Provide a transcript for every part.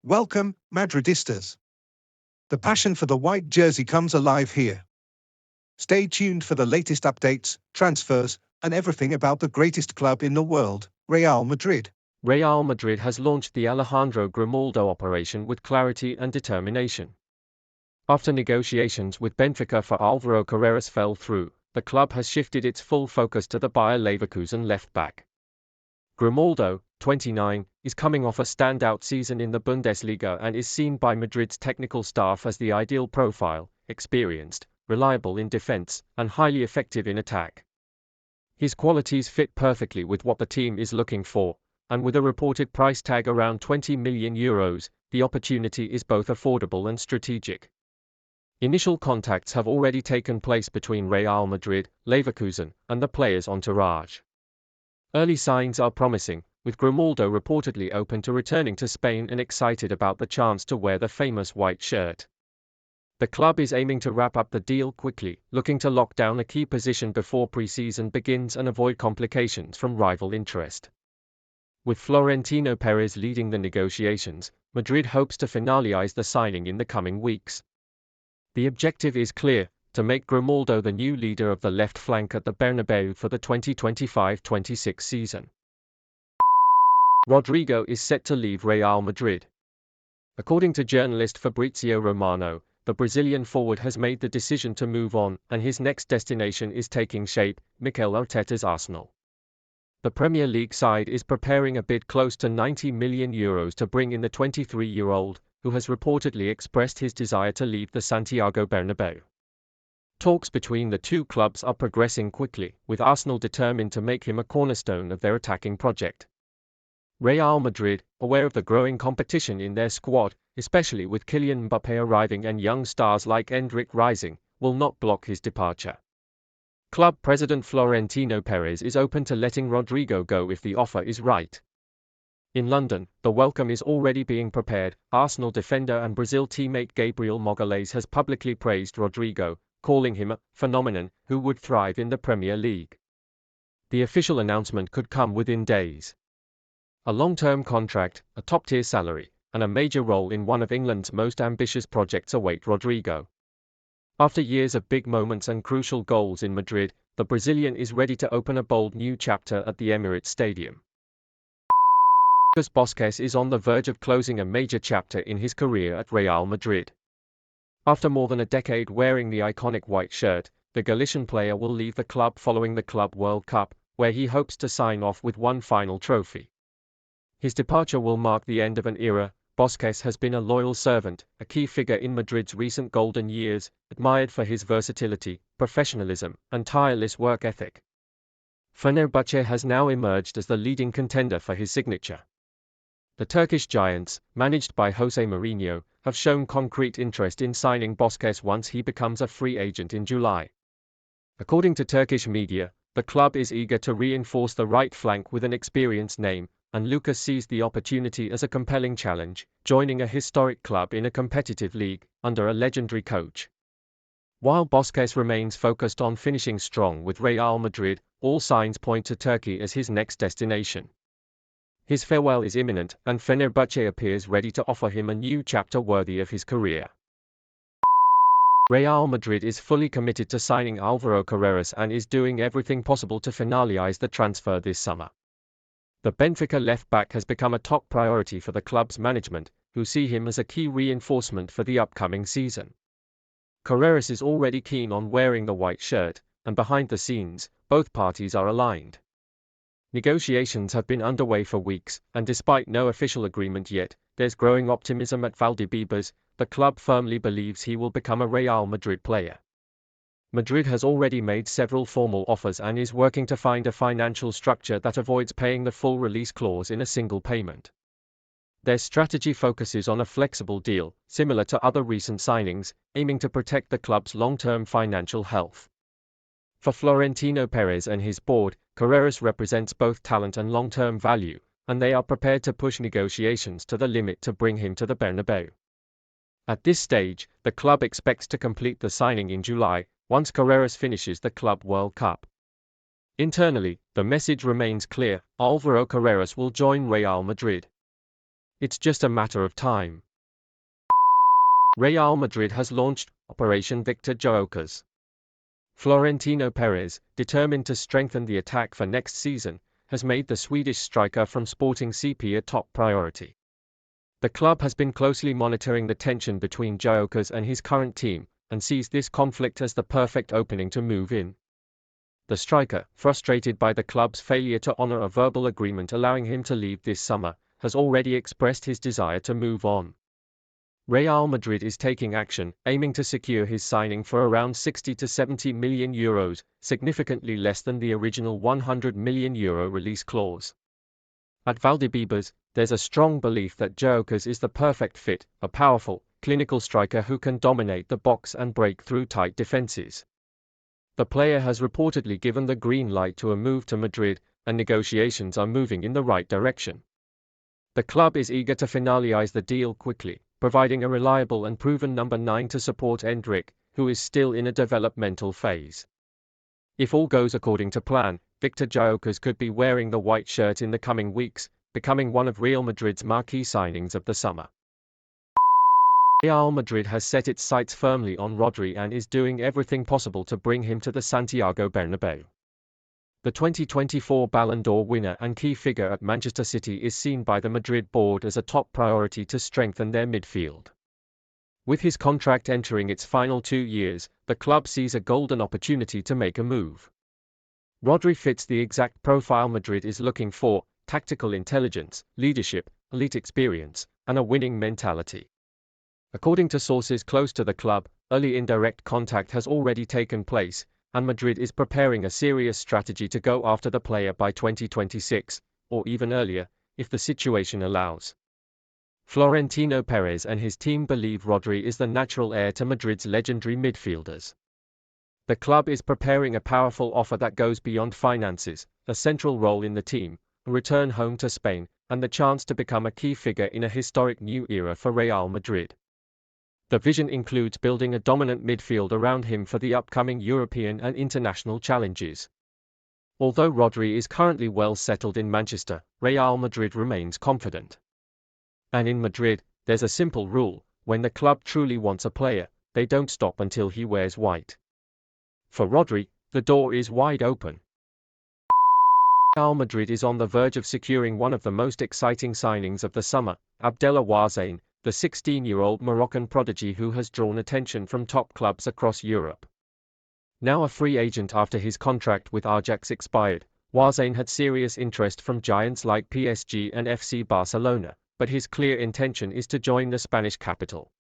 Welcome, Madridistas. The passion for the white jersey comes alive here. Stay tuned for the latest updates, transfers, and everything about the greatest club in the world, Real Madrid. Real Madrid has launched the Alejandro Grimaldo operation with clarity and determination. After negotiations with Benfica for Álvaro Carreras fell through, the club has shifted its full focus to the Bayer Leverkusen left-back. Grimaldo, 29, is coming off a standout season in the Bundesliga and is seen by Madrid's technical staff as the ideal profile, experienced, reliable in defense, and highly effective in attack. His qualities fit perfectly with what the team is looking for, and with a reported price tag around €20 million, the opportunity is both affordable and strategic. Initial contacts have already taken place between Real Madrid, Leverkusen, and the player's entourage. Early signs are promising, with Grimaldo reportedly open to returning to Spain and excited about the chance to wear the famous white shirt. The club is aiming to wrap up the deal quickly, looking to lock down a key position before pre-season begins and avoid complications from rival interest. With Florentino Perez leading the negotiations, Madrid hopes to finalize the signing in the coming weeks. The objective is clear: to make Grimaldo the new leader of the left flank at the Bernabeu for the 2025-26 season. Rodrigo is set to leave Real Madrid. According to journalist Fabrizio Romano, the Brazilian forward has made the decision to move on, and his next destination is taking shape: Mikel Arteta's Arsenal. The Premier League side is preparing a bid close to €90 million to bring in the 23-year-old, who has reportedly expressed his desire to leave the Santiago Bernabeu. Talks between the two clubs are progressing quickly, with Arsenal determined to make him a cornerstone of their attacking project. Real Madrid, aware of the growing competition in their squad, especially with Kylian Mbappé arriving and young stars like Endrick rising, will not block his departure. Club president Florentino Perez is open to letting Rodrigo go if the offer is right. In London, the welcome is already being prepared. Arsenal defender and Brazil teammate Gabriel Magalhães has publicly praised Rodrigo, calling him a phenomenon who would thrive in the Premier League. The official announcement could come within days. A long-term contract, a top-tier salary, and a major role in one of England's most ambitious projects await Rodrigo. After years of big moments and crucial goals in Madrid, the Brazilian is ready to open a bold new chapter at the Emirates Stadium. Bosquez is on the verge of closing a major chapter in his career at Real Madrid. After more than a decade wearing the iconic white shirt, the Galician player will leave the club following the Club World Cup, where he hopes to sign off with one final trophy. His departure will mark the end of an era. Bosquez has been a loyal servant, a key figure in Madrid's recent golden years, admired for his versatility, professionalism, and tireless work ethic. Fenerbahce has now emerged as the leading contender for his signature. The Turkish giants, managed by Jose Mourinho, have shown concrete interest in signing Bosquez once he becomes a free agent in July. According to Turkish media, the club is eager to reinforce the right flank with an experienced name, and Lucas sees the opportunity as a compelling challenge, joining a historic club in a competitive league, under a legendary coach. While Bosquez remains focused on finishing strong with Real Madrid, all signs point to Turkey as his next destination. His farewell is imminent, and Fenerbahce appears ready to offer him a new chapter worthy of his career. Real Madrid is fully committed to signing Álvaro Carreras and is doing everything possible to finalize the transfer this summer. The Benfica left-back has become a top priority for the club's management, who see him as a key reinforcement for the upcoming season. Carreras is already keen on wearing the white shirt, and behind the scenes, both parties are aligned. Negotiations have been underway for weeks, and despite no official agreement yet, there's growing optimism at Valdebebas. The club firmly believes he will become a Real Madrid player. Madrid has already made several formal offers and is working to find a financial structure that avoids paying the full release clause in a single payment. Their strategy focuses on a flexible deal, similar to other recent signings, aiming to protect the club's long-term financial health. For Florentino Perez and his board, Carreras represents both talent and long-term value, and they are prepared to push negotiations to the limit to bring him to the Bernabeu. At this stage, the club expects to complete the signing in July, once Carreras finishes the Club World Cup. Internally, the message remains clear: Álvaro Carreras will join Real Madrid. It's just a matter of time. Real Madrid has launched Operation Victor Jokas. Florentino Perez, determined to strengthen the attack for next season, has made the Swedish striker from Sporting CP a top priority. The club has been closely monitoring the tension between Jokas and his current team, and sees this conflict as the perfect opening to move in. The striker, frustrated by the club's failure to honor a verbal agreement allowing him to leave this summer, has already expressed his desire to move on. Real Madrid is taking action, aiming to secure his signing for around 60 to 70 million euros, significantly less than the original 100 million euro release clause. At Valdebebas, there's a strong belief that Jokas is the perfect fit, a powerful, clinical striker who can dominate the box and break through tight defenses. The player has reportedly given the green light to a move to Madrid, and negotiations are moving in the right direction. The club is eager to finalize the deal quickly, providing a reliable and proven number 9 to support Endrick, who is still in a developmental phase. If all goes according to plan, Victor Jokas could be wearing the white shirt in the coming weeks, becoming one of Real Madrid's marquee signings of the summer. Real Madrid has set its sights firmly on Rodri and is doing everything possible to bring him to the Santiago Bernabeu. The 2024 Ballon d'Or winner and key figure at Manchester City is seen by the Madrid board as a top priority to strengthen their midfield. With his contract entering its final 2 years, the club sees a golden opportunity to make a move. Rodri fits the exact profile Madrid is looking for: tactical intelligence, leadership, elite experience, and a winning mentality. According to sources close to the club, early indirect contact has already taken place, and Madrid is preparing a serious strategy to go after the player by 2026, or even earlier, if the situation allows. Florentino Perez and his team believe Rodri is the natural heir to Madrid's legendary midfielders. The club is preparing a powerful offer that goes beyond finances, a central role in the team, a return home to Spain, and the chance to become a key figure in a historic new era for Real Madrid. The vision includes building a dominant midfield around him for the upcoming European and international challenges. Although Rodri is currently well settled in Manchester, Real Madrid remains confident. And in Madrid, there's a simple rule: when the club truly wants a player, they don't stop until he wears white. For Rodri, the door is wide open. Real Madrid is on the verge of securing one of the most exciting signings of the summer, Abdellah Wazain, the 16-year-old Moroccan prodigy who has drawn attention from top clubs across Europe. Now a free agent after his contract with Ajax expired, Wazain had serious interest from giants like PSG and FC Barcelona, but his clear intention is to join the Spanish capital.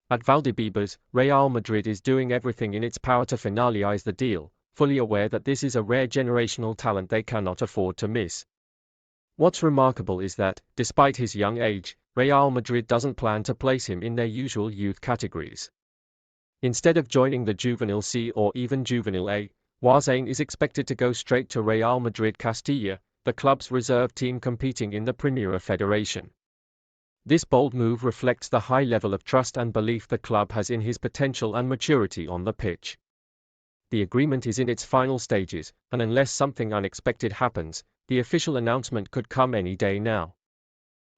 At Valdebebas, Real Madrid is doing everything in its power to finalize the deal, fully aware that this is a rare generational talent they cannot afford to miss. What's remarkable is that, despite his young age, Real Madrid doesn't plan to place him in their usual youth categories. Instead of joining the Juvenile C or even Juvenile A, Wazain is expected to go straight to Real Madrid Castilla, the club's reserve team competing in the Primera Federation. This bold move reflects the high level of trust and belief the club has in his potential and maturity on the pitch. The agreement is in its final stages, and unless something unexpected happens, the official announcement could come any day now.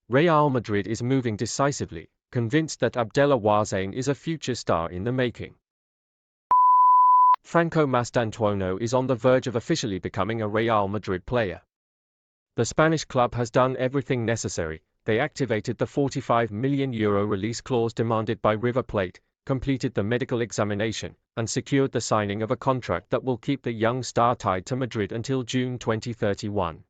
Real Madrid is moving decisively, convinced that Abdellah Wazain is a future star in the making. Franco Mastantuono is on the verge of officially becoming a Real Madrid player. The Spanish club has done everything necessary. They activated the 45 million euro release clause demanded by River Plate, completed the medical examination, and secured the signing of a contract that will keep the young star tied to Madrid until June 2031.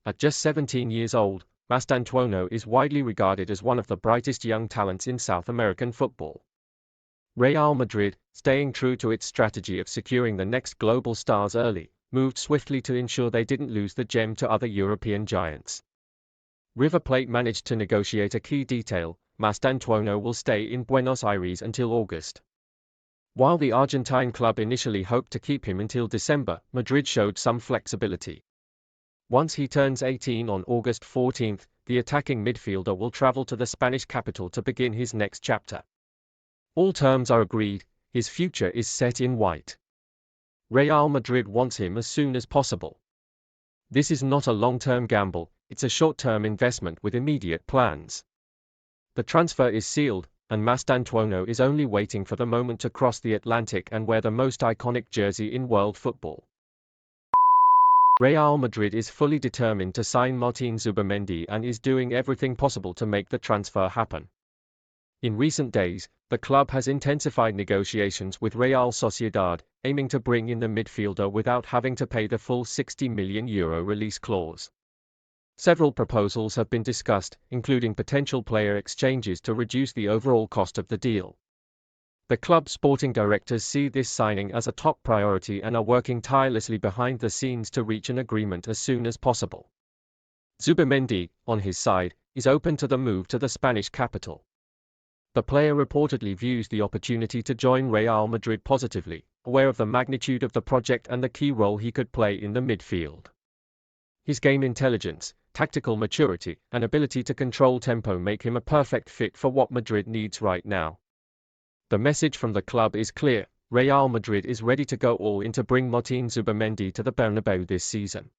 At just 17 years old, Mastantuono is widely regarded as one of the brightest young talents in South American football. Real Madrid, staying true to its strategy of securing the next global stars early, moved swiftly to ensure they didn't lose the gem to other European giants. River Plate managed to negotiate a key detail: Mastantuono will stay in Buenos Aires until August. While the Argentine club initially hoped to keep him until December, Madrid showed some flexibility. Once he turns 18 on August 14, the attacking midfielder will travel to the Spanish capital to begin his next chapter. All terms are agreed, his future is set in white. Real Madrid wants him as soon as possible. This is not a long-term gamble, it's a short-term investment with immediate plans. The transfer is sealed, and Mastanto is only waiting for the moment to cross the Atlantic and wear the most iconic jersey in world football. Real Madrid is fully determined to sign Martin Zubendi and is doing everything possible to make the transfer happen. In recent days, the club has intensified negotiations with Real Sociedad, aiming to bring in the midfielder without having to pay the full €60 million release clause. Several proposals have been discussed, including potential player exchanges to reduce the overall cost of the deal. The club's sporting directors see this signing as a top priority and are working tirelessly behind the scenes to reach an agreement as soon as possible. Zubendi, on his side, is open to the move to the Spanish capital. The player reportedly views the opportunity to join Real Madrid positively, aware of the magnitude of the project and the key role he could play in the midfield. His game intelligence, tactical maturity, and ability to control tempo make him a perfect fit for what Madrid needs right now. The message from the club is clear: Real Madrid is ready to go all in to bring Martin Zubendi to the Bernabeu this season.